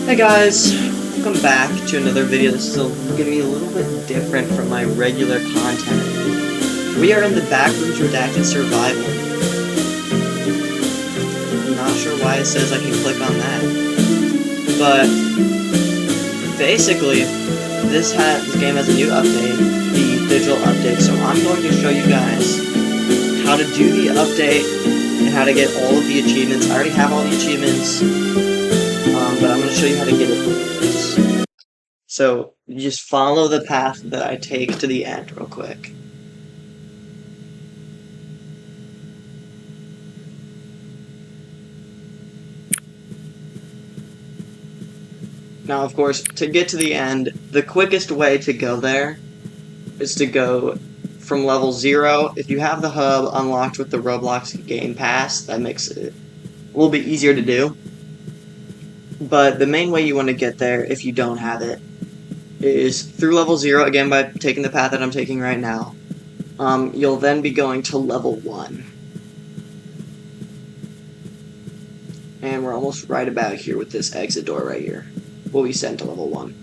Hey guys, welcome back to another video. This is going to be a little bit different from my regular content. We are in the Backrooms Redacted Survival. I'm not sure why it says I can click on that. But, basically, this game has a new update, the digital update, so I'm going to show you guys how to do the update and how to get all of the achievements. I already have all the achievements. But I'm going to show you how to get it. So, you just follow the path that I take to the end real quick. Now, of course, to get to the end, the quickest way to go there is to go from level 0. If you have the hub unlocked with the Roblox Game Pass, that makes it a little bit easier to do. But the main way you want to get there, if you don't have it, is through level 0, again by taking the path that I'm taking right now. You'll then be going to level 1. And we're almost right about here with this exit door right here. We'll be sent to level 1.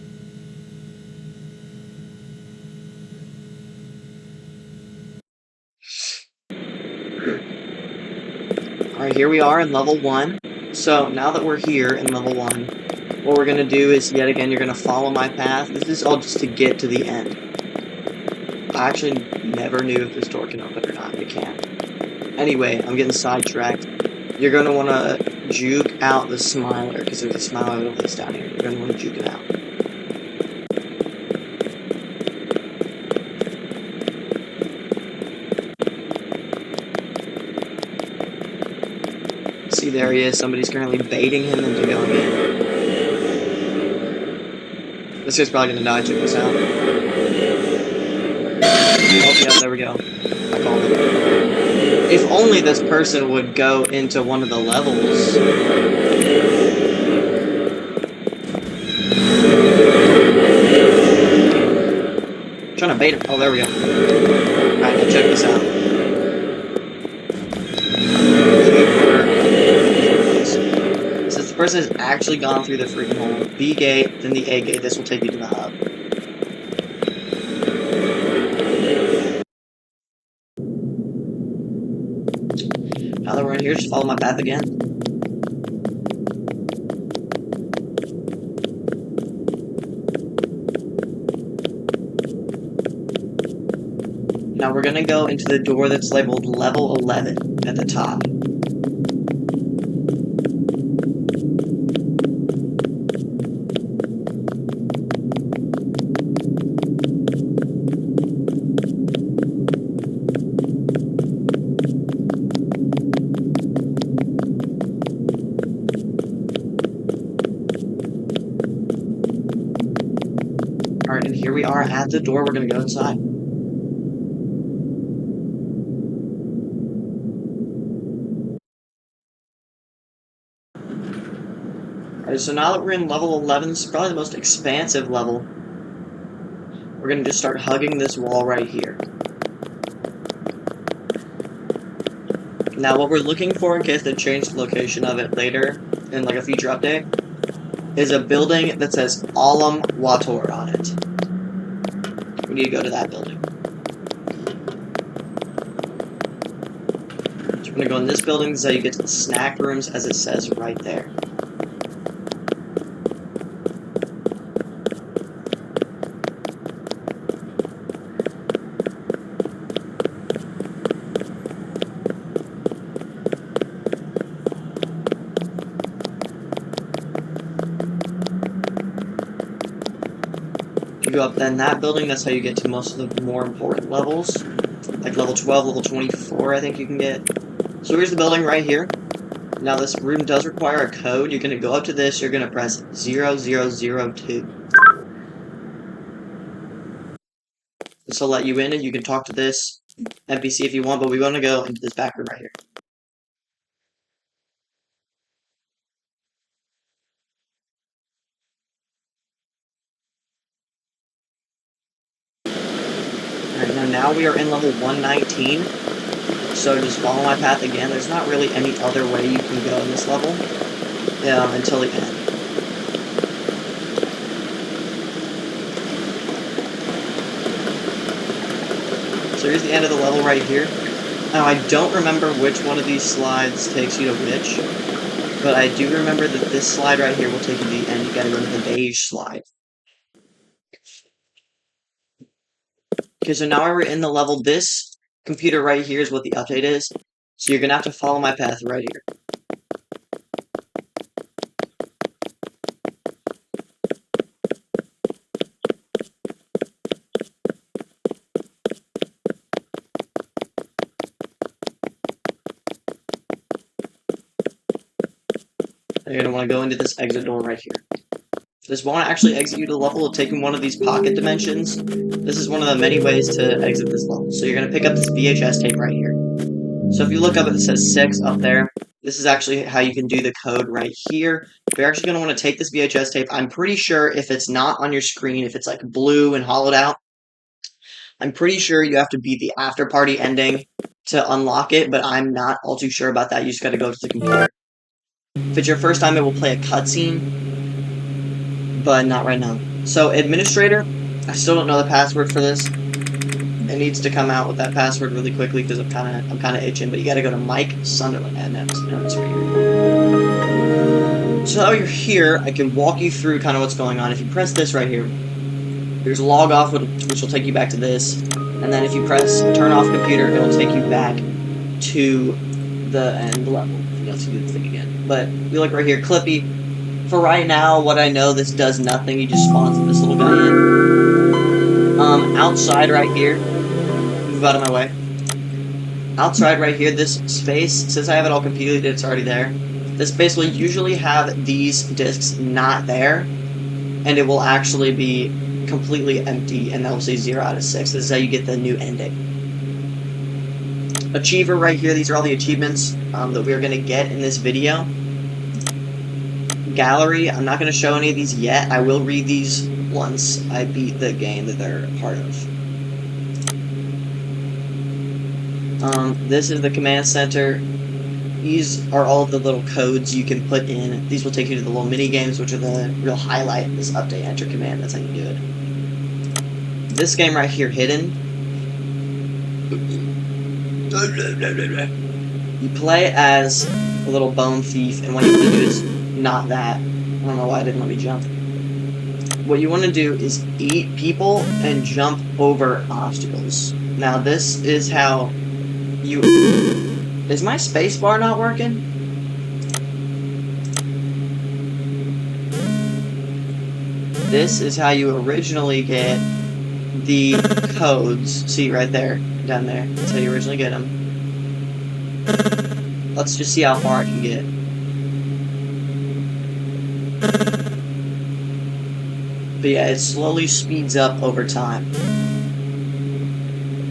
Alright, here we are in level 1. So, now that we're here in level 1, what we're going to do is, yet again, you're going to follow my path. This is all just to get to the end. I actually never knew if this door can open or not. It can. Anyway, I'm getting sidetracked. You're going to want to juke out the smiler, because there's a smiler that's down here. You're going to want to juke it out. See, there he is. Somebody's currently baiting him into going in. This guy's probably gonna die. Check this out. Oh, yeah, there we go. I called it. If only this person would go into one of the levels. I'm trying to bait him. Oh, there we go. Alright, now check this out. Since the person has actually gone through the freaking hole, B gate, then the A gate, this will take you to the hub. Now that we're in here, just follow my path again. Now we're gonna go into the door that's labeled level 11 at the top. Alright, and here we are at the door. We're gonna go inside. Alright, so now that we're in level 11, this is probably the most expansive level. We're gonna just start hugging this wall right here. Now, what we're looking for, in case they change the location of it later, in like a future update, is a building that says Alam Wator on it. We need to go to that building. So we're gonna go in this building, so you get to the snack rooms, as it says right there. You go up then that building, that's how you get to most of the more important levels. Like level 12, level 24, I think you can get. So here's the building right here. Now this room does require a code. You're going to go up to this, you're going to press 0002. This will let you in, and you can talk to this NPC if you want, but we want to go into this back room right here. Alright, now we are in level 119. So just follow my path again. There's not really any other way you can go in this level until the end. here's the end of the level right here. Now, I don't remember which one of these slides takes you to which, but I do remember that this slide right here will take you to the end. You gotta go to the beige slide. Okay, so now we're in the level. This computer right here is what the update is. So you're gonna have to follow my path right here. You're gonna want to go into this exit door right here. This won't actually exit you to the level. It'll take you one of these pocket dimensions. This is one of the many ways to exit this level. So you're gonna pick up this VHS tape right here. So if you look up, it says 6 up there. This is actually how you can do the code right here. You're actually going to want to take this VHS tape. I'm pretty sure if it's not on your screen, if it's like blue and hollowed out, I'm pretty sure you have to beat the after party ending to unlock it, but I'm not all too sure about that. You just got to go to the computer. If it's your first time, it will play a cutscene, but not right now. So administrator, I still don't know the password for this. It needs to come out with that password really quickly because I'm kind of itching. But you got to go to Mike Sunderland, and that's right here. So now you're here, I can walk you through kind of what's going on. If you press this right here, there's log off, which will take you back to this, and then if you press turn off computer, it'll take you back to the end level. You have to do the thing again. But we look right here, Clippy. For right now, what I know, this does nothing. You just spawns this little guy in. Outside right here. Move out of my way. Outside right here, this space, since I have it all completed, it's already there. This space will usually have these discs not there, and it will actually be completely empty, and that will say 0 out of 6. This is how you get the new ending. Achiever right here, these are all the achievements that we're going to get in this video. Gallery, I'm not going to show any of these yet. I will read these once I beat the game that they're a part of. This is the command center. These are all the little codes you can put in. These will take you to the little mini games, which are the real highlight of this update. Enter command, that's how you do it. This game right here, Hidden. You play as a little bone thief, and what you want to do is not that. I don't know why it didn't let me jump. What you want to do is eat people and jump over obstacles. Now this is how you... Is my spacebar not working? This is how you originally get the codes. See right there, down there. That's how you originally get them. Let's just see how far I can get. But yeah, it slowly speeds up over time.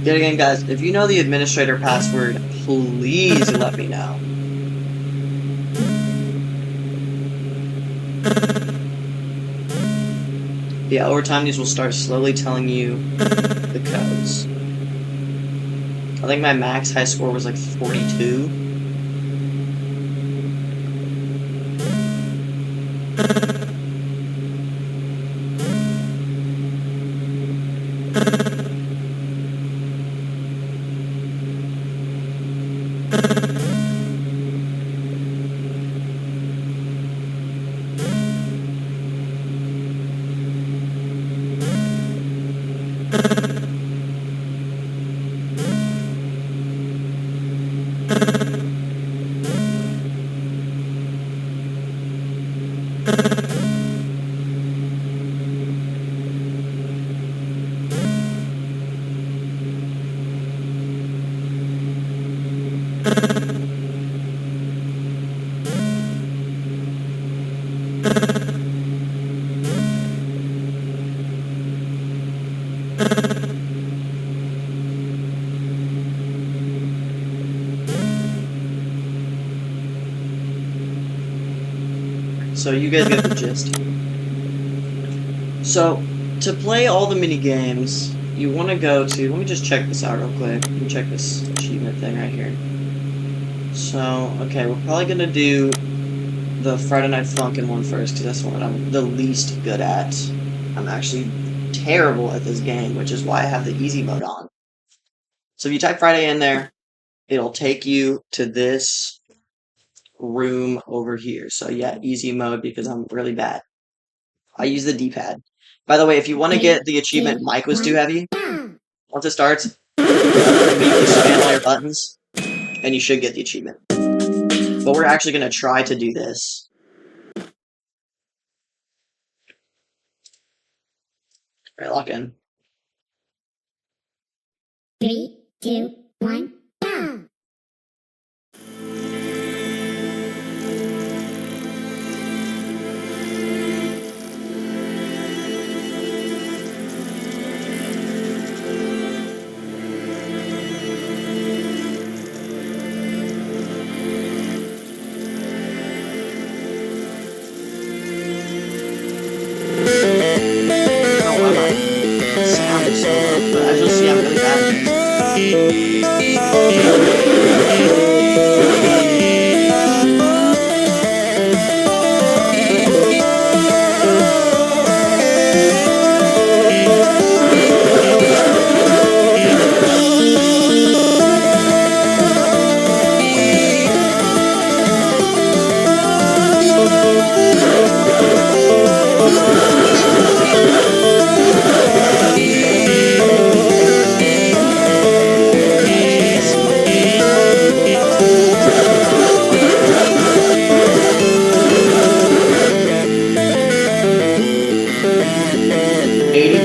Yet again, guys, if you know the administrator password, please let me know. Yeah, over time, these will start slowly telling you the codes. I think my max high score was like 42. So you guys get the gist. So, to play all the mini games, you want to go to... Let me just check this out real quick. Let me check this achievement thing right here. So, okay, we're probably going to do the Friday Night Funkin' one first, because that's the one that I'm the least good at. I'm actually terrible at this game, which is why I have the easy mode on. So if you type Friday in there, it'll take you to this room over here. So yeah, easy mode because I'm really bad. I use the D-pad. By the way, if you want to get the achievement Mike was too heavy, once it starts, immediately spam all your buttons, and you should get the achievement. But we're actually going to try to do this. Alright, lock in. 3, 2, 1, go! Sound is so low, but as you'll see, I'm really bad at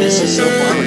This is so far away.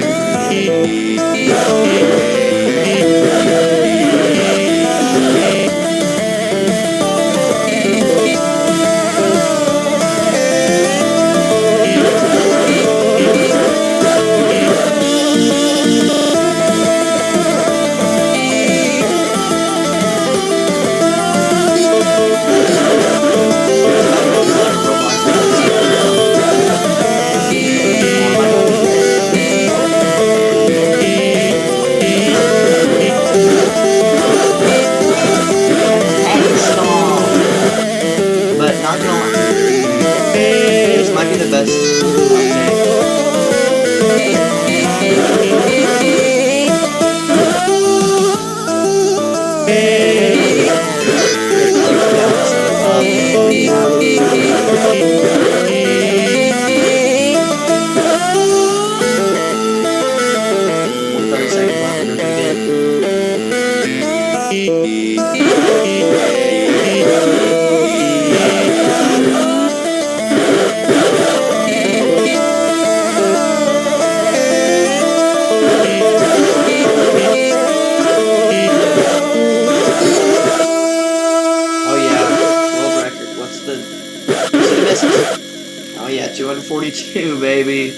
Oh yeah, 242, baby.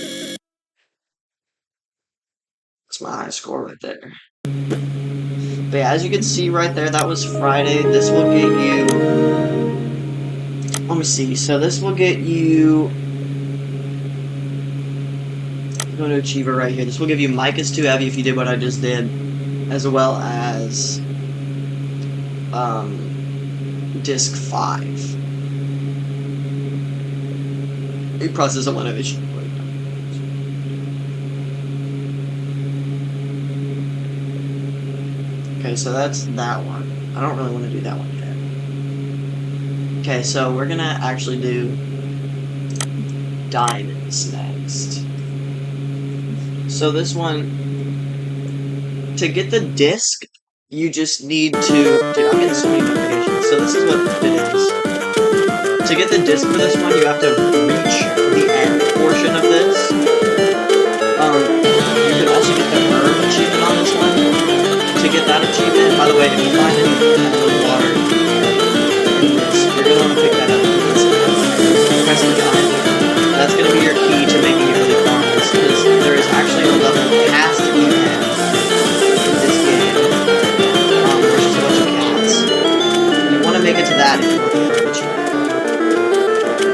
That's my high score right there. But yeah, as you can see right there, that was Friday. This will get you... Let me see. So this will get you... I'm going to Achiever right here. This will give you Mike is Too Heavy if you did what I just did. As well as... Disc 5. It processes a lot of issues. Okay, so that's that one. I don't really want to do that one yet. Okay, so we're gonna actually do diamonds next. So this one, to get the disc, you just need to... Dude, I'm getting so many notifications. So this is what it is. To get the disc for this one, you have to reach the end portion of this. You can also get the herb achievement on this one. To get that achievement, by the way, if you find any water in this, you're going to want to pick that up. Press the gun. That's going to be your key to making it really fun. Because there is actually a level past the end in this game, which is a bunch of cats. You want to make it to that if you want the herb achievement.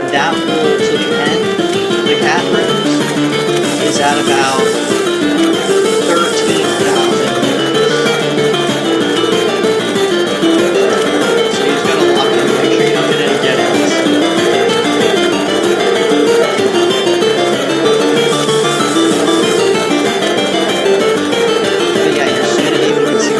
That will, to the end, the cat rooms, is at about 13,000. So you just gotta lock it and make sure you don't get any dead ends. But yeah, your sanity, you can see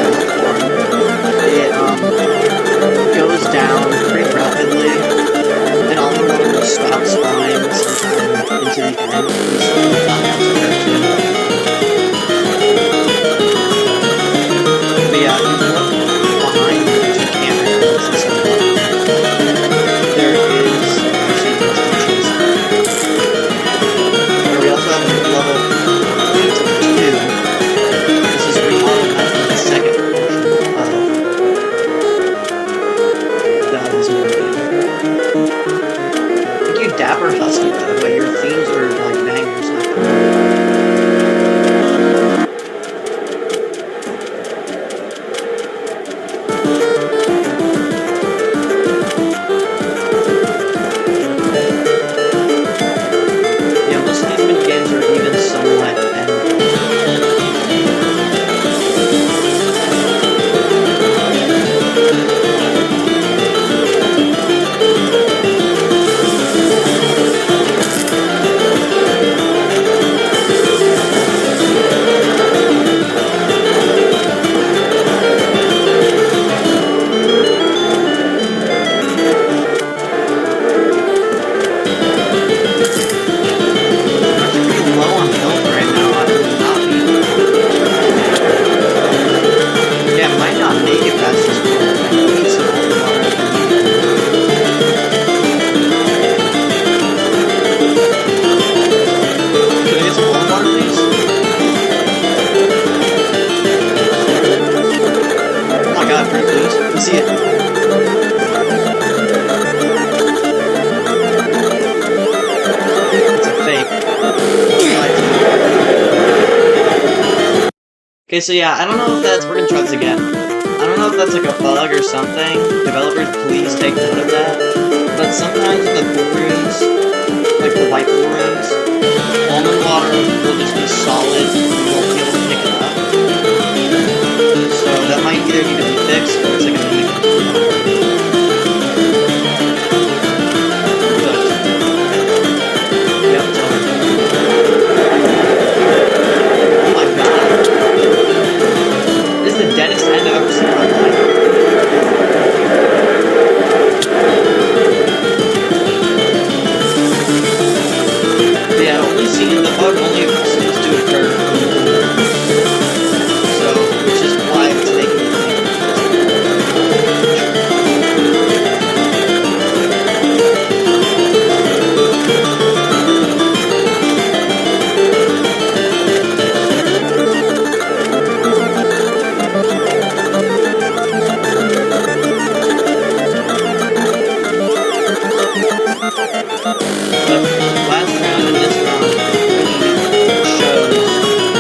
Okay, so yeah, I don't know if that's... We're gonna try this again. I don't know if that's like a bug or something. Developers, please take note of that. But sometimes in the pool rooms, like the white pool rooms, almond water will just be solid. You won't be able to pick it up. So that might either need to be fixed or it's like a mimic. But, yep, it's over. Oh my god. This is the deadest end I've ever seen in my life. Yeah, only seeing the bug only seems to occur. So, which is why it's making me But last round and this round really shows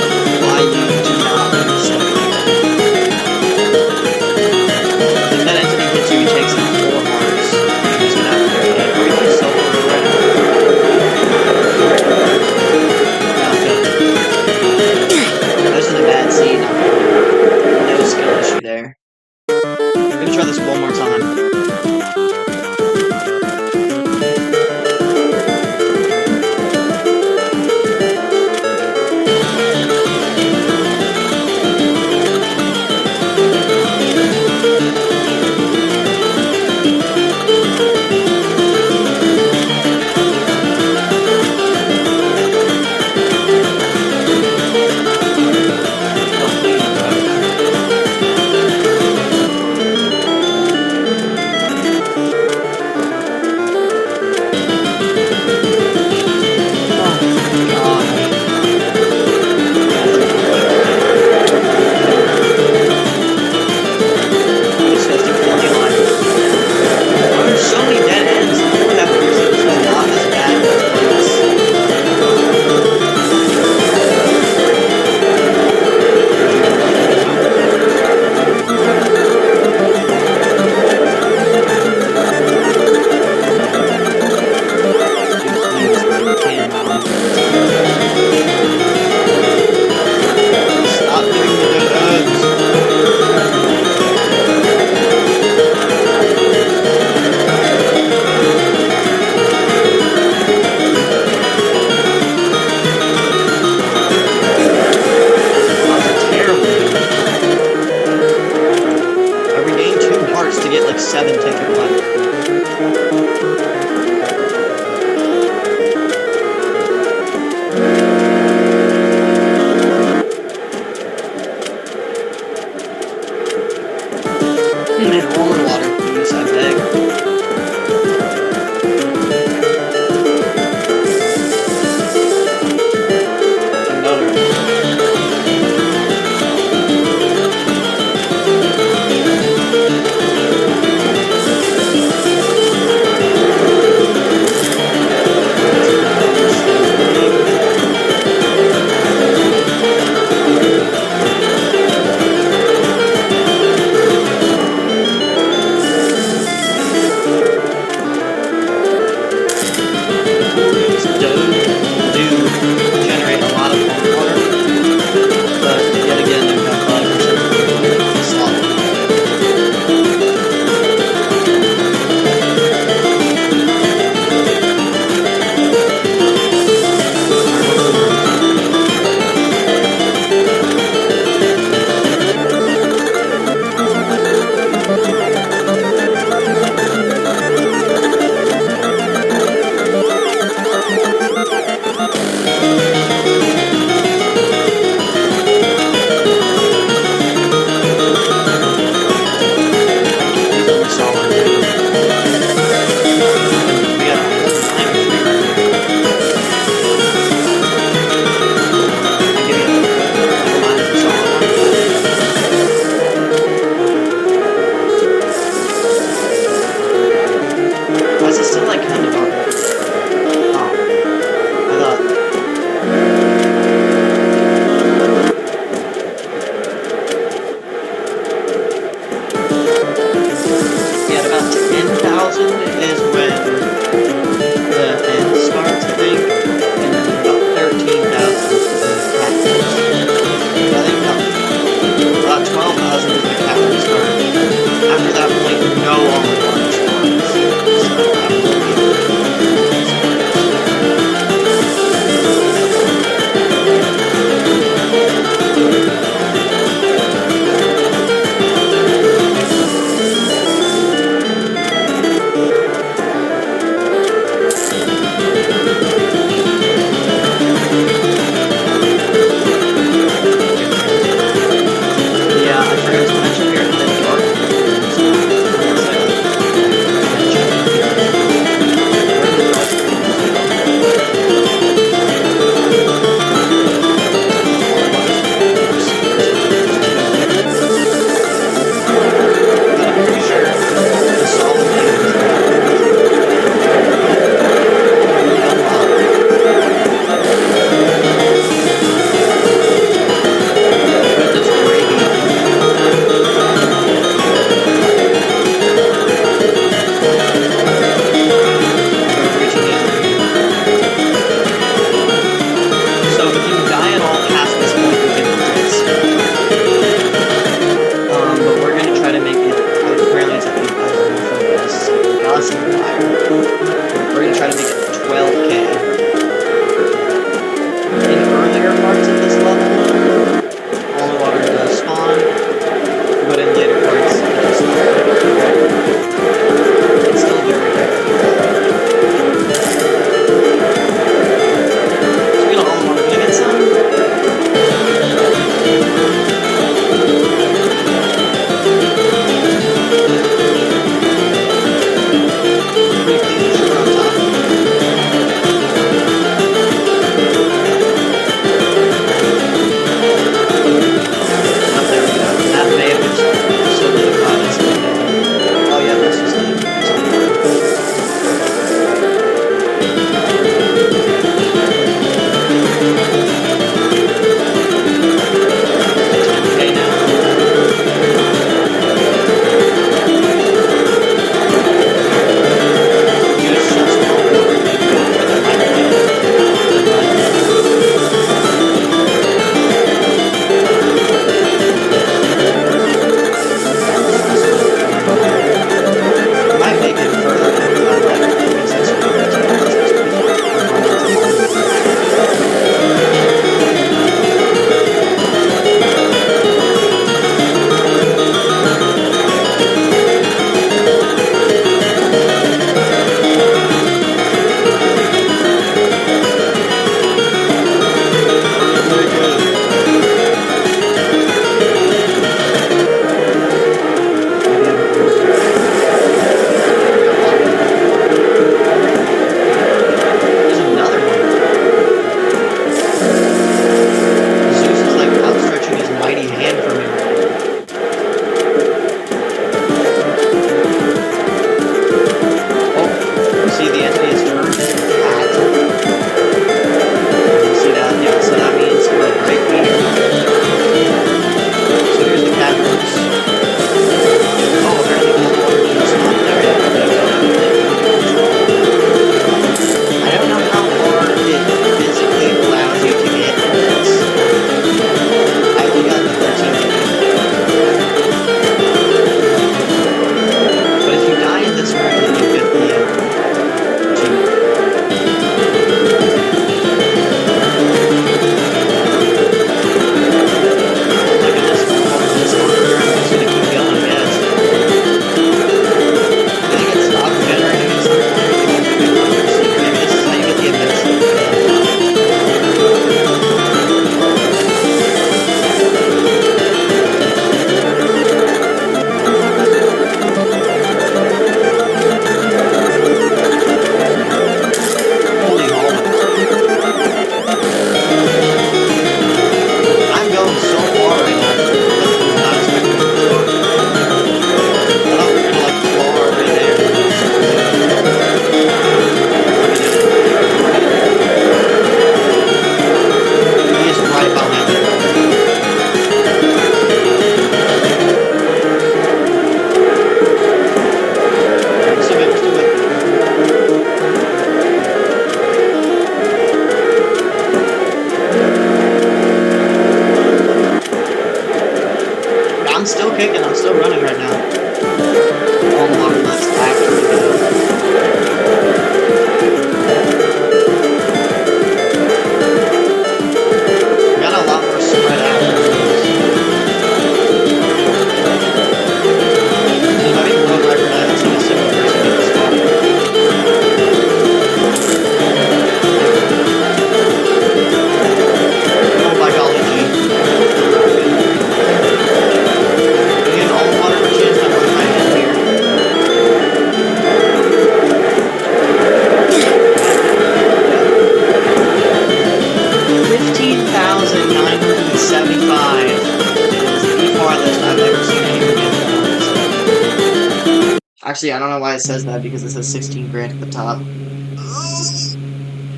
Actually, I don't know why it says that, because it says 16 grand at the top.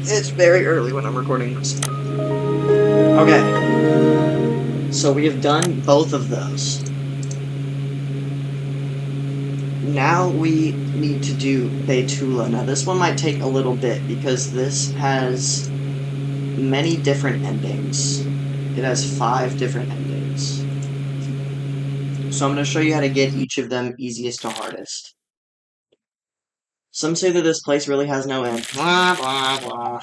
It's very early when I'm recording this. Okay. So we have done both of those. Now we need to do Bethulu. Now this one might take a little bit, because this has many different endings. It has 5 different endings. So I'm going to show you how to get each of them easiest to hardest. Some say that this place really has no end. Blah, blah, blah.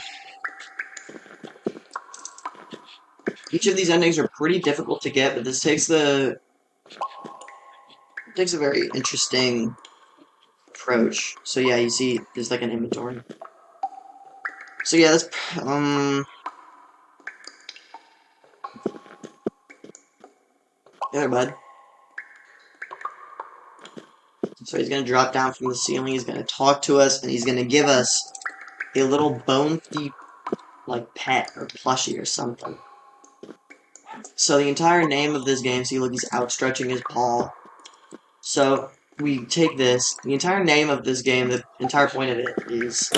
Each of these endings are pretty difficult to get, but this takes a very interesting approach. So yeah, you see, there's like an inventory. So yeah, that's there, bud. So he's gonna drop down from the ceiling. He's gonna talk to us, and he's gonna give us a little bone thief like pet or plushie or something. So the entire name of this game, see, look, he's outstretching his paw. So we take this. The entire name of this game, the entire point of it is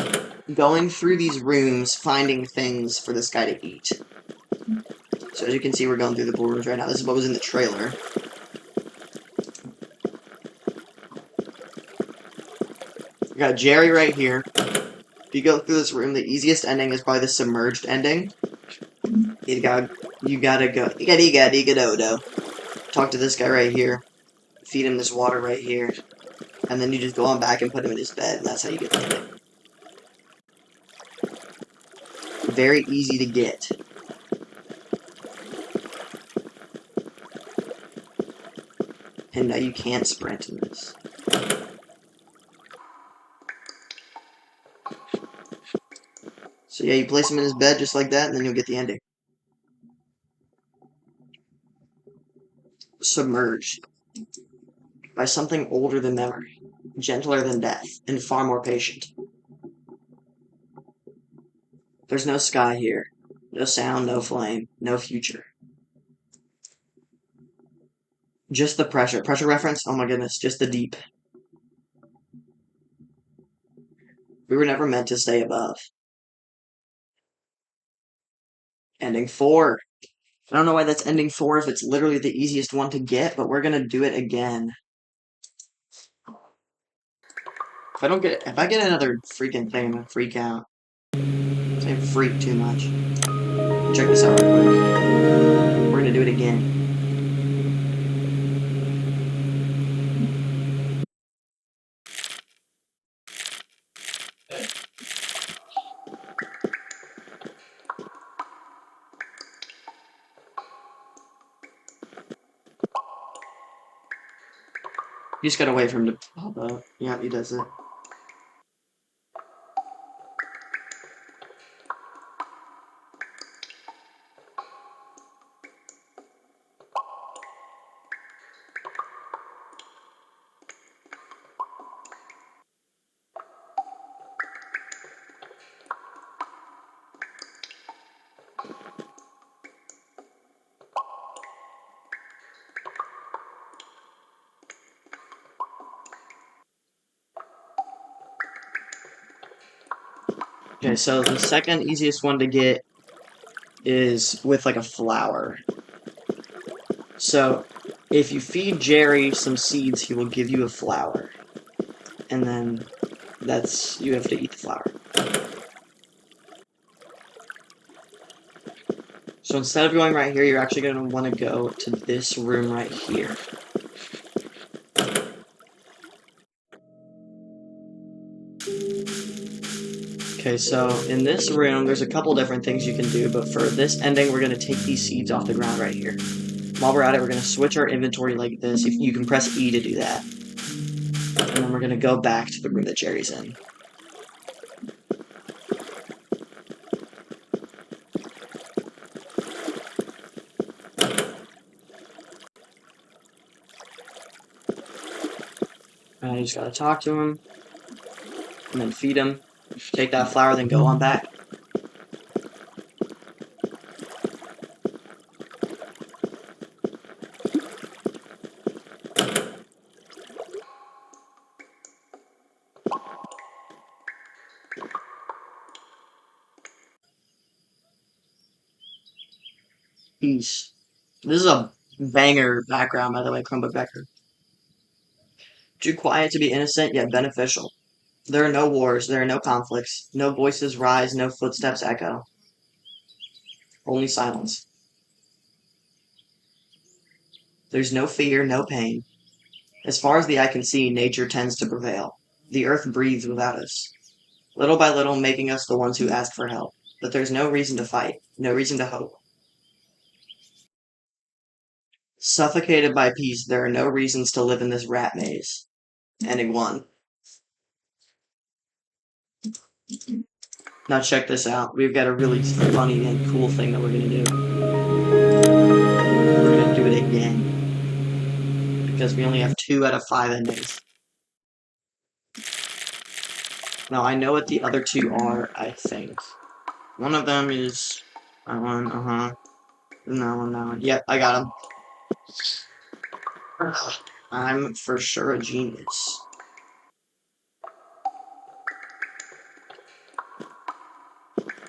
going through these rooms, finding things for this guy to eat. So as you can see, we're going through the pool rooms right now. This is what was in the trailer. We got Jerry right here. If you go through this room, the easiest ending is probably the submerged ending. You gotta go. You gotta talk to this guy right here. Feed him this water right here. And then you just go on back and put him in his bed, and that's how you get the ending. Very easy to get. And now you can't sprint in this. So yeah, you place him in his bed just like that, and then you'll get the ending. Submerged. By something older than memory, gentler than death, and far more patient. There's no sky here. No sound, no flame, no future. Just the pressure. Pressure reference? Oh my goodness, just the deep. We were never meant to stay above. Ending 4. I don't know why that's ending 4 if it's literally the easiest one to get, but we're gonna do it again. If I get another freaking thing, I'm gonna freak out. I'm saying freak too much. Check this out real quick. We're gonna do it again. You just gotta wait for him to pop up. Yeah, he does it. Okay, so the second easiest one to get is with like a flower. So if you feed Jerry some seeds, he will give you a flower. And then you have to eat the flower. So instead of going right here, you're actually going to want to go to this room right here. Okay, so in this room, there's a couple different things you can do, but for this ending, we're going to take these seeds off the ground right here. While we're at it, we're going to switch our inventory like this. You can press E to do that. And then we're going to go back to the room that Jerry's in. And you just gotta talk to him, and then feed him. Take that flower, then go on back. Peace. This is a banger background, by the way, Chromebook background. Too quiet to be innocent, yet beneficial. There are no wars, there are no conflicts, no voices rise, no footsteps echo. Only silence. There's no fear, no pain. As far as the eye can see, nature tends to prevail. The earth breathes without us, little by little making us the ones who ask for help. But there's no reason to fight, no reason to hope. Suffocated by peace, there are no reasons to live in this rat maze. Ending one. Now check this out. We've got a really funny and cool thing that we're gonna do. We're gonna do it again. Because we only have 2 out of 5 endings. Now I know what the other 2 are, I think. One of them is that one, and that one, that one. Yep, I got him. I'm for sure a genius.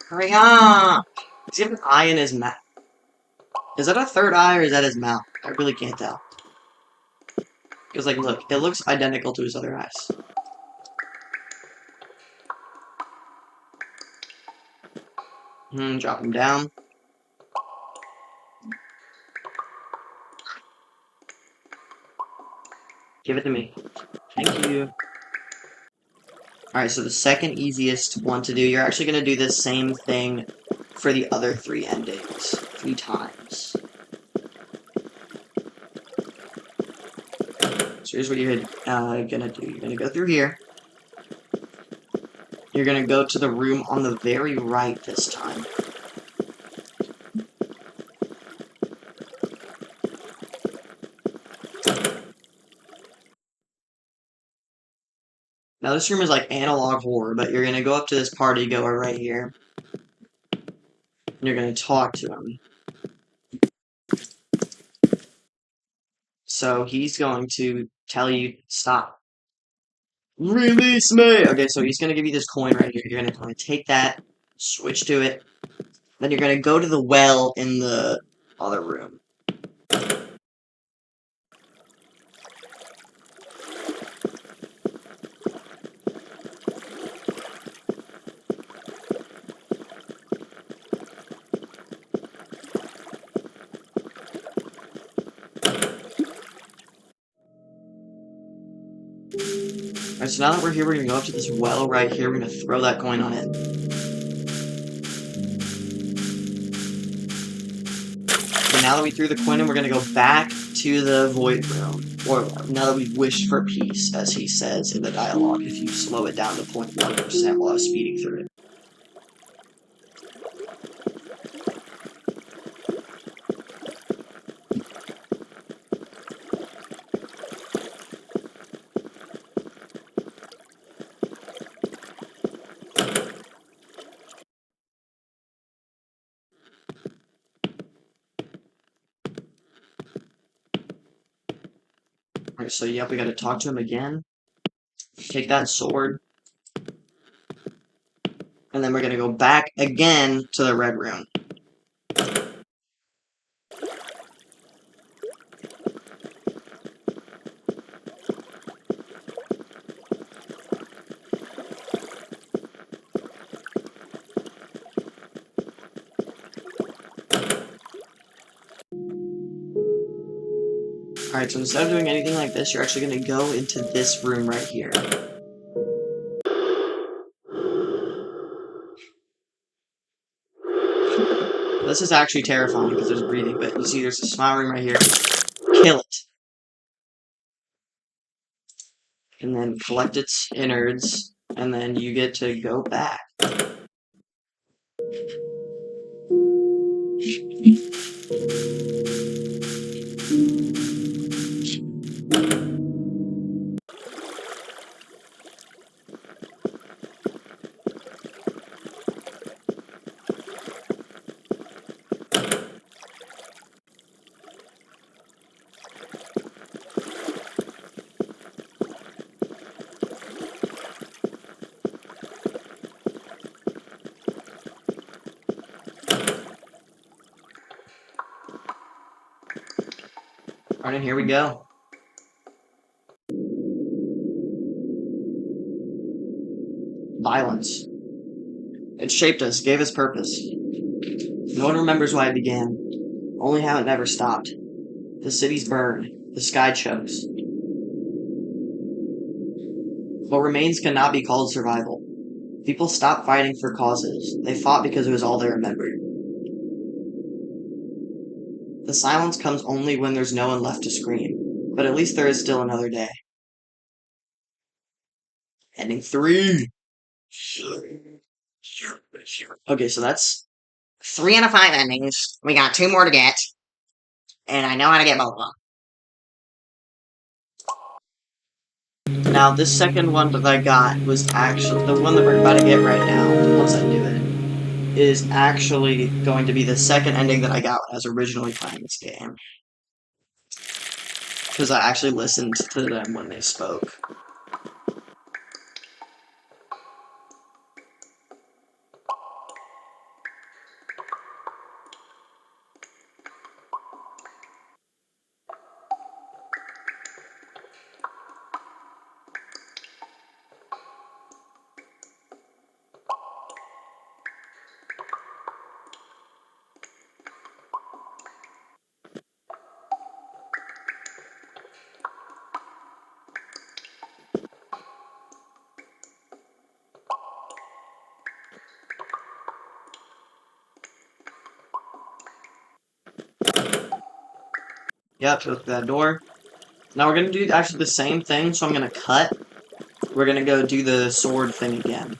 Hurry up! Does he have an eye in his mouth? Is that a third eye or is that his mouth? I really can't tell. Because, like, look, it looks identical to his other eyes. Drop him down. Give it to me. Thank you. Alright, so the second easiest one to do, you're actually going to do the same thing for the other 3 endings. 3 times. So here's what you're gonna do. You're gonna go through here. You're gonna go to the room on the very right this time. Now this room is like analog horror, but you're gonna go up to this party goer right here. And you're gonna talk to him. So he's going to tell you, stop. Release me! Okay, so he's gonna give you this coin right here. You're gonna take that, switch to it. Then you're gonna go to the well in the other room. Alright, so now that we're here, we're gonna go up to this well right here. We're gonna throw that coin on it. And now that we threw the coin in, we're gonna go back to the void room. Or now that we've wished for peace, as he says in the dialogue, if you slow it down to 0.1% while I was speeding through it. Alright, so yep, we gotta talk to him again. Take that sword. And then we're gonna go back again to the red room. Alright, so instead of doing anything like this, you're actually gonna go into this room right here. This is actually terrifying because there's breathing, but you see there's a smile room right here. Kill it. And then collect its innards, and then you get to go back. Alright, here we go. Violence. It shaped us, gave us purpose. No one remembers why it began, only how it never stopped. The cities burn, the sky chokes. What remains cannot be called survival. People stopped fighting for causes. They fought because it was all they remembered. The silence comes only when there's no one left to scream, but at least there is still another day. Ending 3. Okay, so that's 3 out of 5 endings. We got 2 more to get, and I know how to get both of them. Now, this second one that I got was actually the one that we're about to get right now, once I do it, is actually going to be the second ending that I got when I was originally playing this game. Because I actually listened to them when they spoke. Yep, look at that door. Now we're gonna do actually the same thing, so I'm gonna cut. We're gonna go do the sword thing again.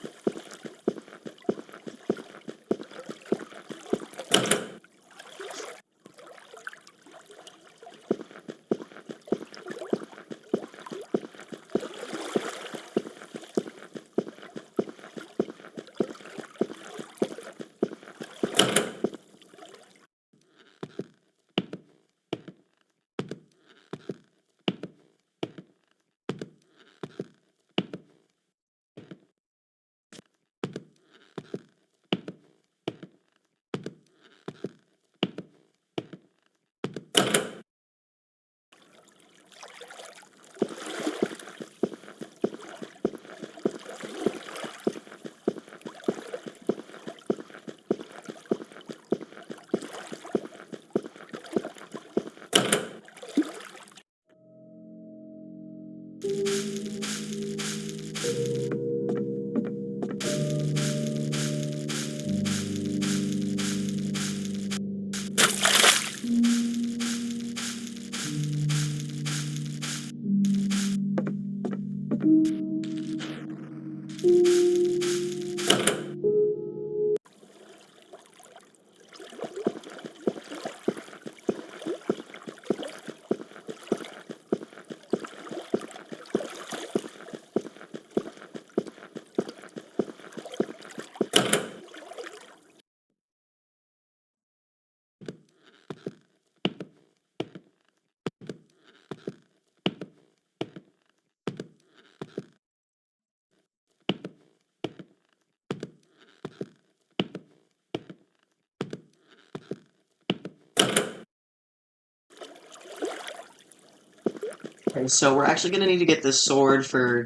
Okay, so we're actually gonna need to get this sword for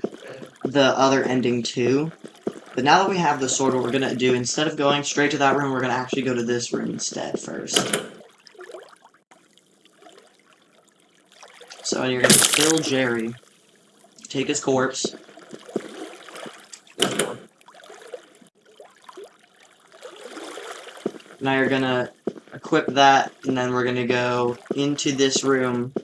the other ending too. But now that we have the sword, what we're gonna do, instead of going straight to that room, we're gonna actually go to this room instead first. So you're gonna kill Jerry, take his corpse. Now you're gonna equip that, and then we're gonna go into this room.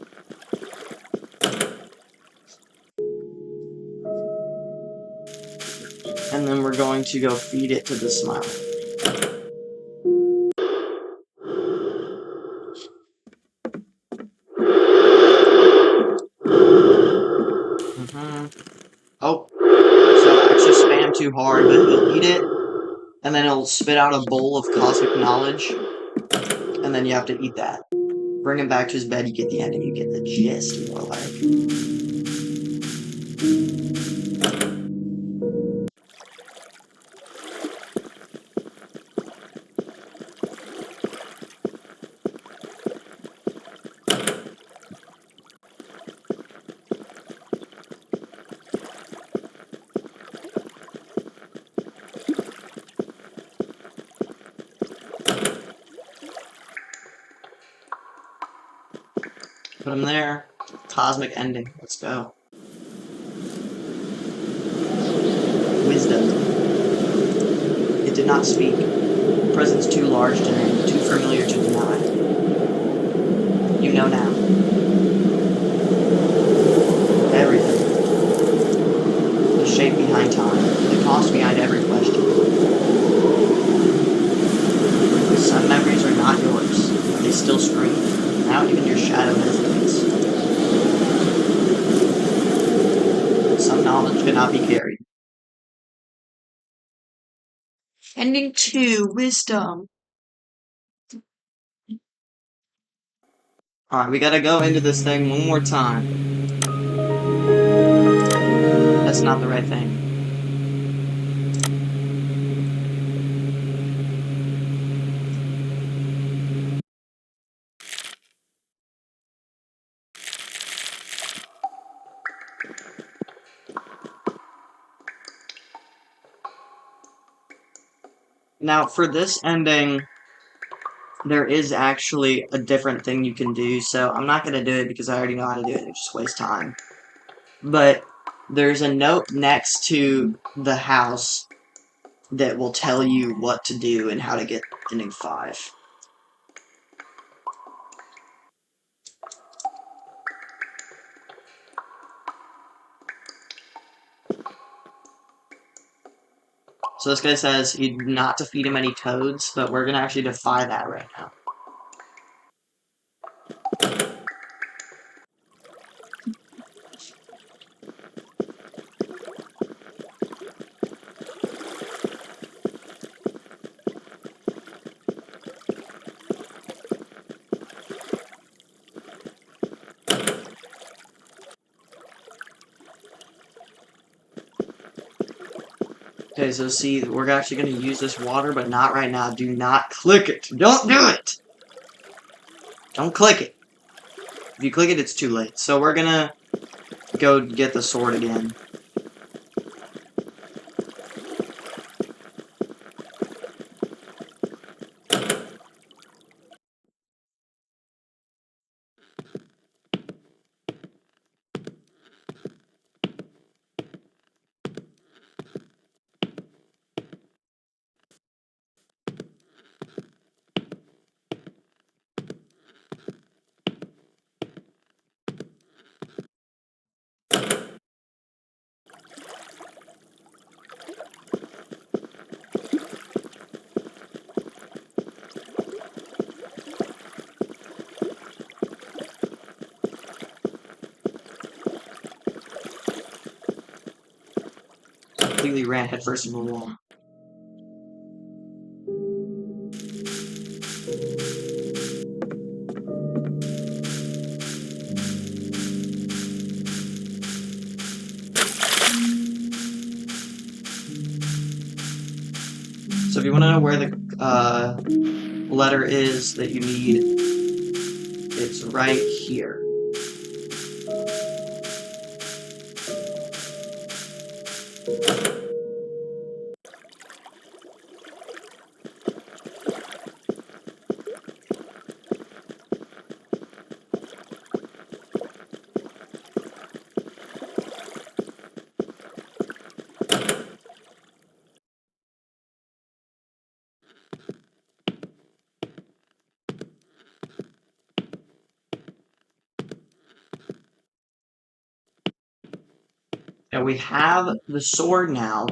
And then we're going to go feed it to the smile. Oh, so actually spam too hard, but you'll eat it, and then it'll spit out a bowl of cosmic knowledge, and then you have to eat that. Bring him back to his bed, you get the ending, you get the gist, more like. Put him there. Cosmic ending. Let's go. Wisdom. It did not speak. Presence too large to name, too familiar to deny. You know now. Everything. The shape behind time. The cost behind every question. Some memories are not yours, but they still scream. Now even your shadow hesitates. Some knowledge cannot be carried. Ending 2, Wisdom. Alright, we gotta go into this thing one more time. That's not the right thing. Now, for this ending, there is actually a different thing you can do, so I'm not gonna do it because I already know how to do it, it just wastes time. But there's a note next to the house that will tell you what to do and how to get ending 5. So this guy says not to feed him any toads, but we're gonna actually defy that right now. Okay, so see, we're actually gonna use this water, but not right now. Do not click it. Don't do it! Don't click it. If you click it, it's too late. So we're gonna go get the sword again. Completely ran headfirst into the wall. So if you want to know where the letter is that you need, it's right here. And we have the sword now,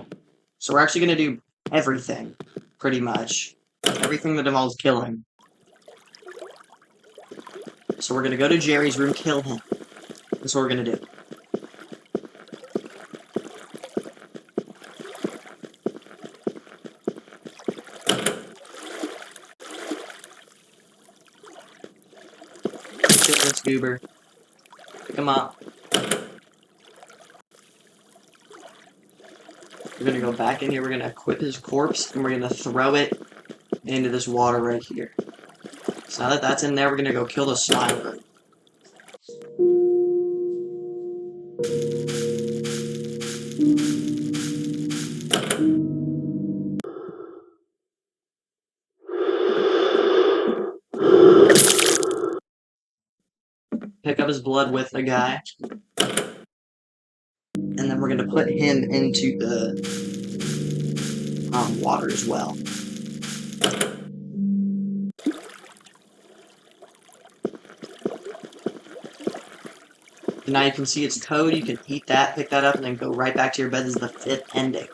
so we're actually going to do everything, pretty much. Everything that involves killing. So we're going to go to Jerry's room, kill him. That's what we're going to do. Kill this goober. Pick him up. We're going to go back in here, we're going to equip his corpse, and we're going to throw it into this water right here. So now that that's in there, we're going to go kill the slimer. pick up his blood with the guy. And then we're gonna put him into the water as well. And now you can see its code, you can eat that, pick that up, and then go right back to your bed. This is the 5th ending.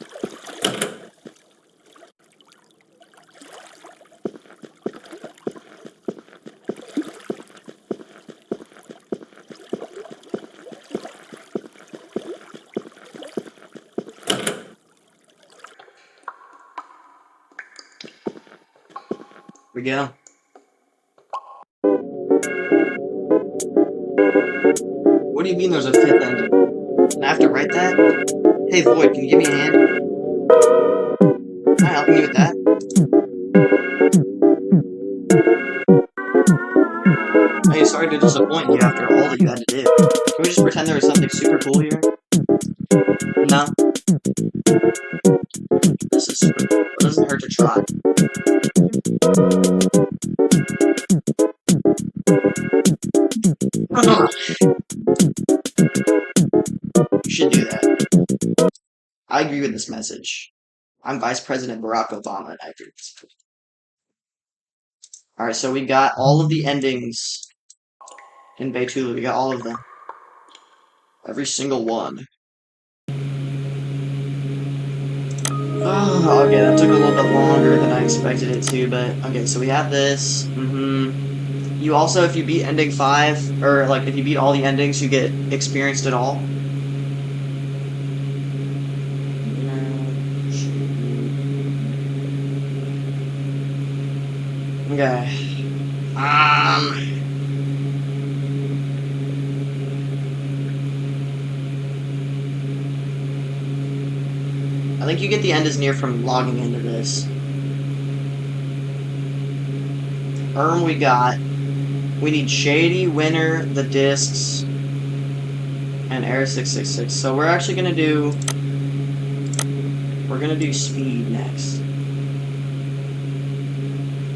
Here we go. What do you mean there's a 5th ending? And I have to write that? Hey Void, can you give me a hand? Am I helping you with that? Hey, sorry to disappoint you after all that you had to do. Can we just pretend there was something super cool here? No? This is super cool. It doesn't hurt to try. You should do that. I agree with this message. I'm Vice President Barack Obama, and I agree with this. Alright, so we got all of the endings in Bethulu. We got all of them. Every single one. Oh, okay, that took a little bit longer than I expected it to, but okay, so we have this. You also, if you beat ending 5, or like if you beat all the endings, you get experienced at all. Okay. I think you get the end as near from logging into this. We got. We need Shady, Winner, the discs, and Air 666. So we're actually gonna do. We're gonna do Speed next.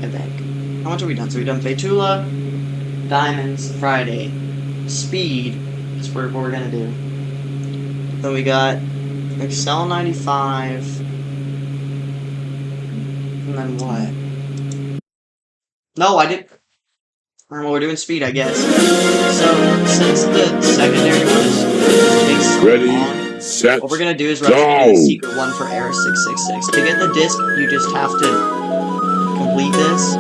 I think. How much have we done? So we've done Bethulu, Diamonds, Friday, Speed. That's what we're gonna do. Then we got Excel 95. And then what? No, I didn't. Well, we're doing Speed, I guess. So, since the secondary one takes so long, set, what we're gonna do is we're actually gonna do the secret one for Air 666. To get the disc, you just have to complete this.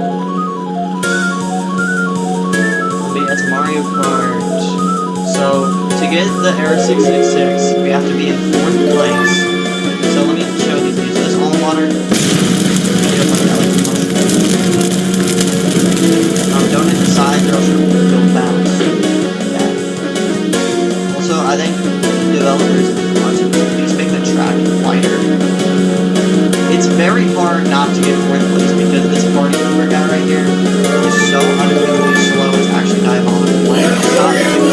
But yeah, it's Mario Kart. So, to get the Air 666, we have to be in 4th place. So let me show these things. So this almond water. Don't hit the sides or else you'll bounce. Yeah. Also, I think developers want to please make the track wider. It's very hard not to get 4th place because this party member guy right here is so unbelievably slow. It's actually diabolical. Like, stop doing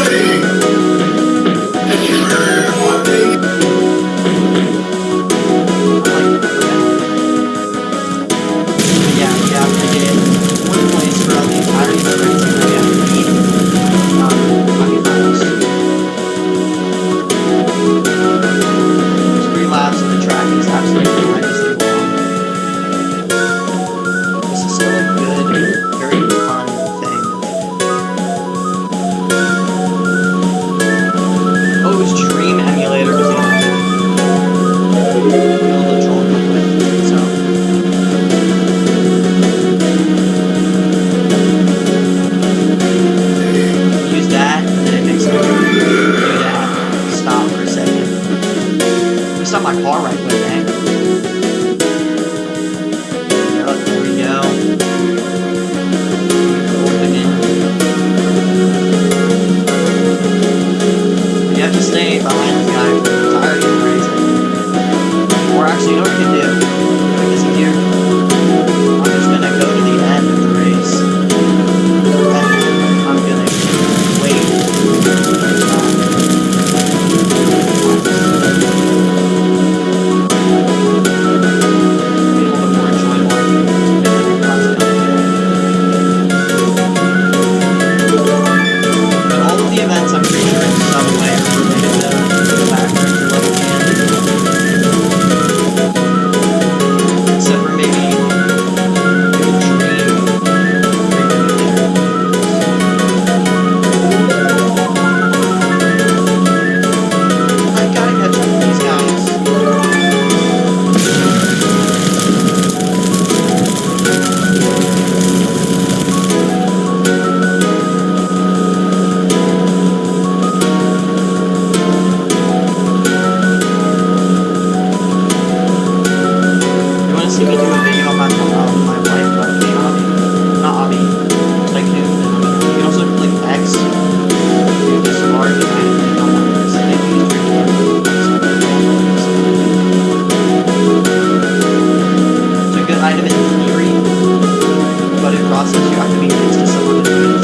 You have to be next to someone to do it.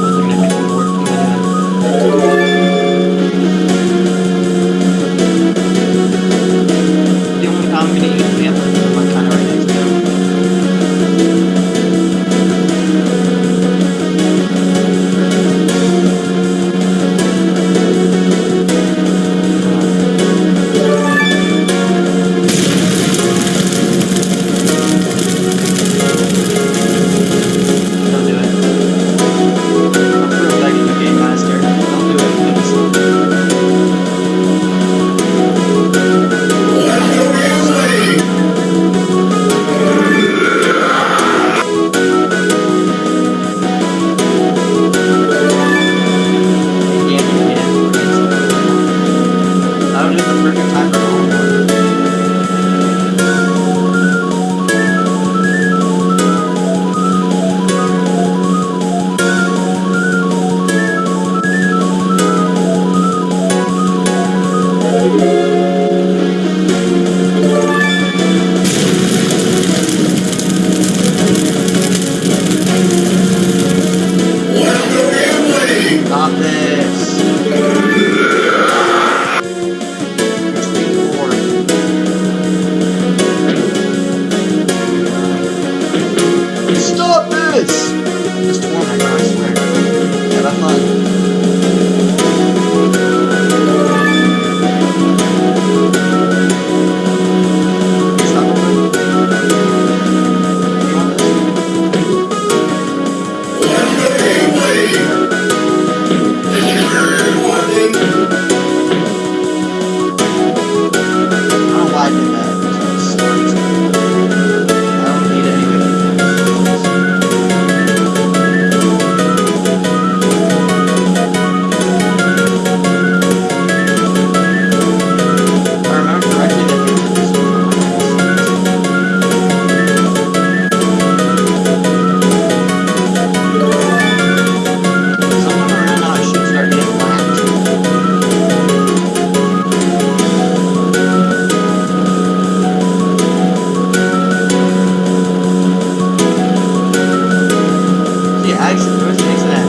Those are gonna make me work. What am I doing? The only time I'm gonna eat family is I'm kind of right next to them. Don't do it. I'm real begging you, Game Master. Don't do it, please. Yeah, yeah. I don't need the perfect time for all of them. Stop this. It's being bored. Stop this! Just tore my car, I swear. Yeah, have fun. Stop it. You want this? I don't know why I did that. It's smart. I don't need it anyway. If I remember correctly, that thing was just sometime around now I should start getting lapped. See, exit. Where's the exit at?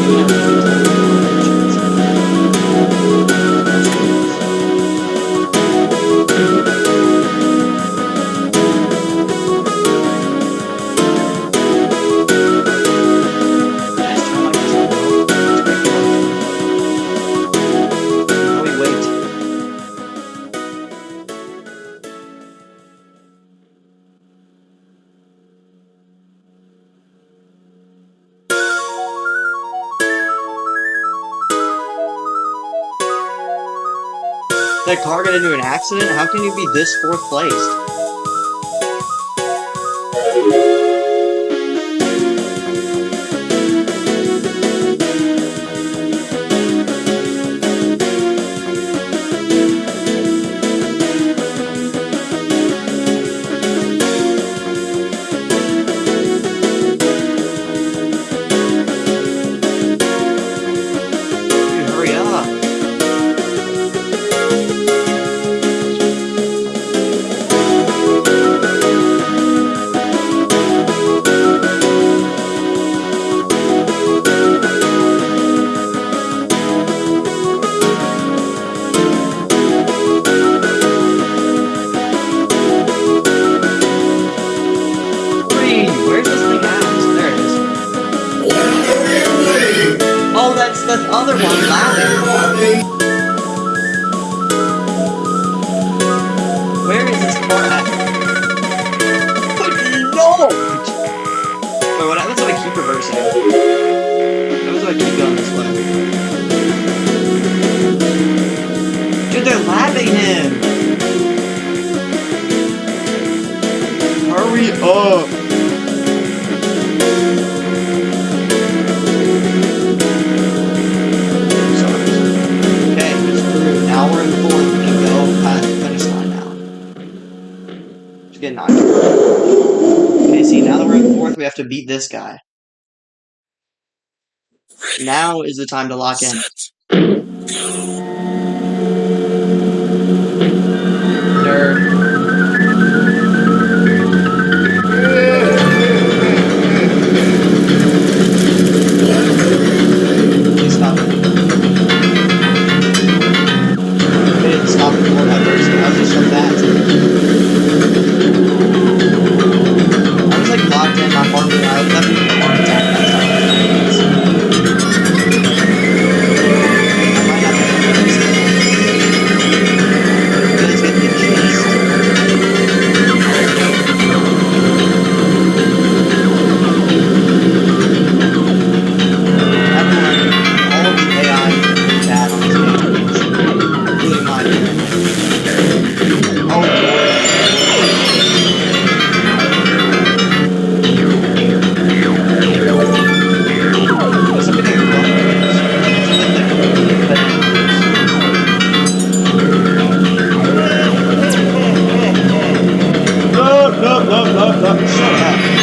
You never use Nice turn like this, though. It's pretty cool. Now we wait. That car got into an accident? How can you be this fourth placed? Dude, hurry up. they're labbing him! Hurry up! Sorry. Okay, he's through. Now we're in fourth. We can go past the finish line now. Just get knocked. Okay, see, now that we're in fourth, we have to beat this guy. Now is the time to lock in. Nerd. Please stop it. They didn't stop it before that burst. I was just so fast. I was like locked in, not far from the island. I was having a heart attack that time. I might have to go to the You guys get the gist. Everyone, all of the AI is really bad on this game. Including mine. Oh, boy. There's something like Backrooms. No, shut up.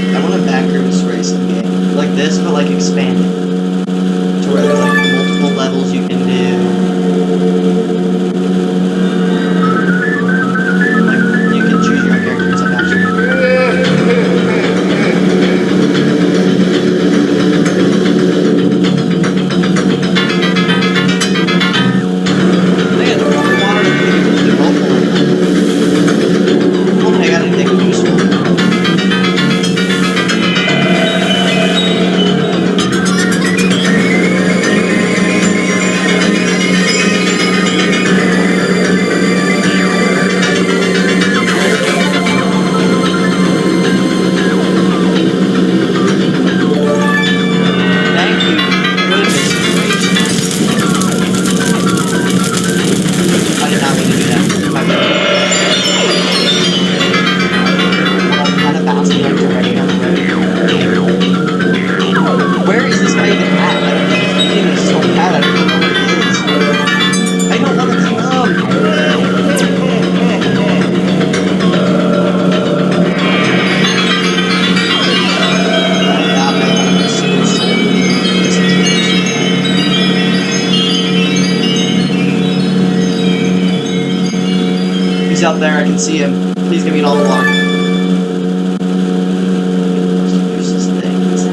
I want a Backrooms racing game. Like this, but like expanded. To where there's like multiple levels you can do. Like, you can choose your own character. It's like actually. Man, I wanted to do multiple. Well, I got anything useful. Thank you. Goodness gracious. I did not mean to do that. My bad. Well, I'm kind of bouncing like already on the road. Where is this guy even at? I don't think he's beating us so bad. I don't even know where he is. I don't want to come. He's out there, I can see him. Please give me all the water. Use this thing. It's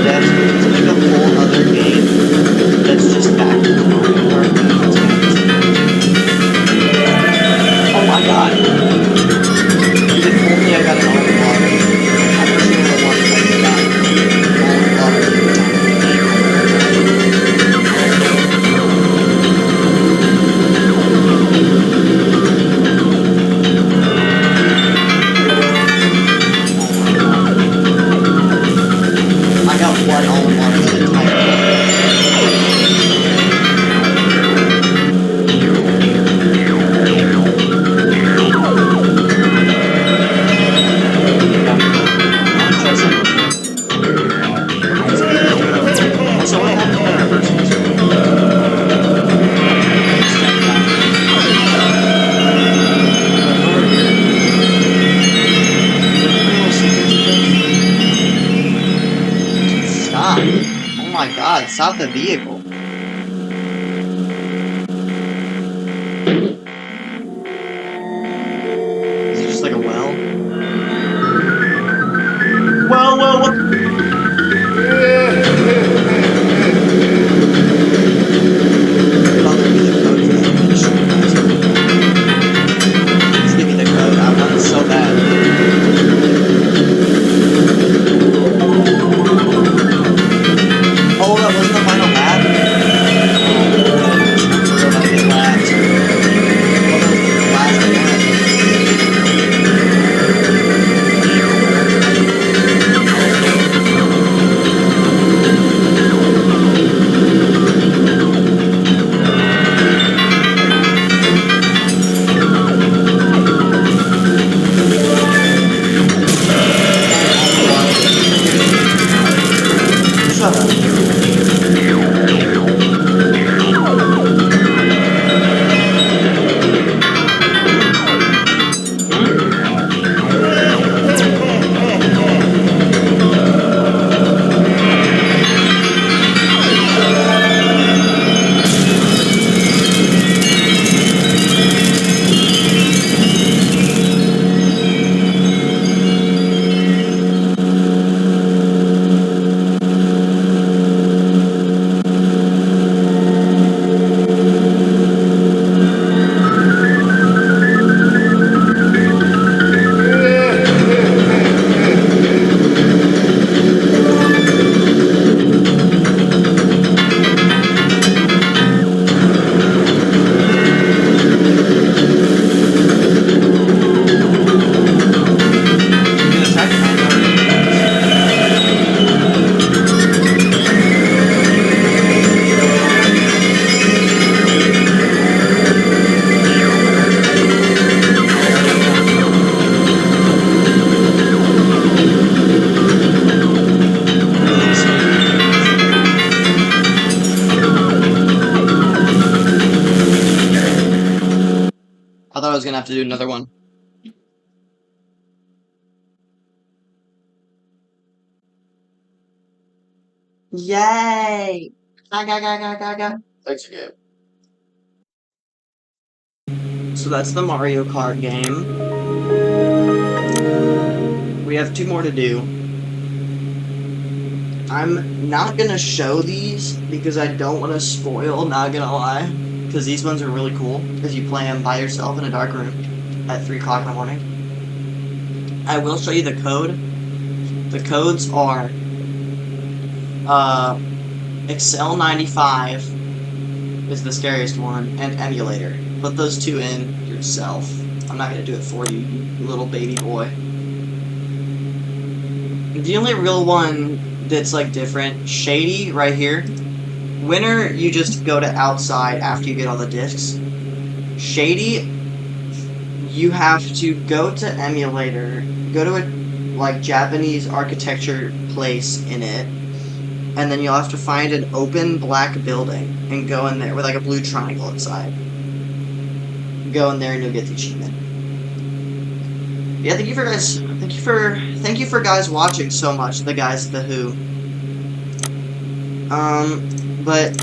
That's like a whole other game that's just back to Mario Kart. Oh my god! If only I got an all water. I'm not sure what water I got. All water. I got one all in water the entire time. So what happened when I reversed this? Over here. Stop. Oh my god, stop the vehicle. Is it just like a well? Well, what? Please give me I thought I was gonna have to do another one. Yay! Ga. Thanks again. So that's the Mario Kart game. We have 2 more to do. I'm not gonna show these because I don't want to spoil, not gonna lie. Because these ones are really cool if you play them by yourself in a dark room at 3 o'clock in the morning. I will show you the code. The codes are Excel 95 is the scariest one, and emulator. Put those 2 in yourself. I'm not gonna do it for you, you little baby boy. The only real one that's like different, Shady right here. Winner, you just go to outside after you get all the discs. Shady, you have to go to emulator, go to a like Japanese architecture place in it, and then you'll have to find an open black building and go in there with like a blue triangle inside. Go in there and you'll get the achievement. Yeah, thank you for guys watching so much, the guys at the Who. But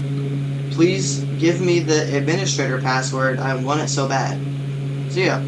please give me the administrator password. I want it so bad. See ya.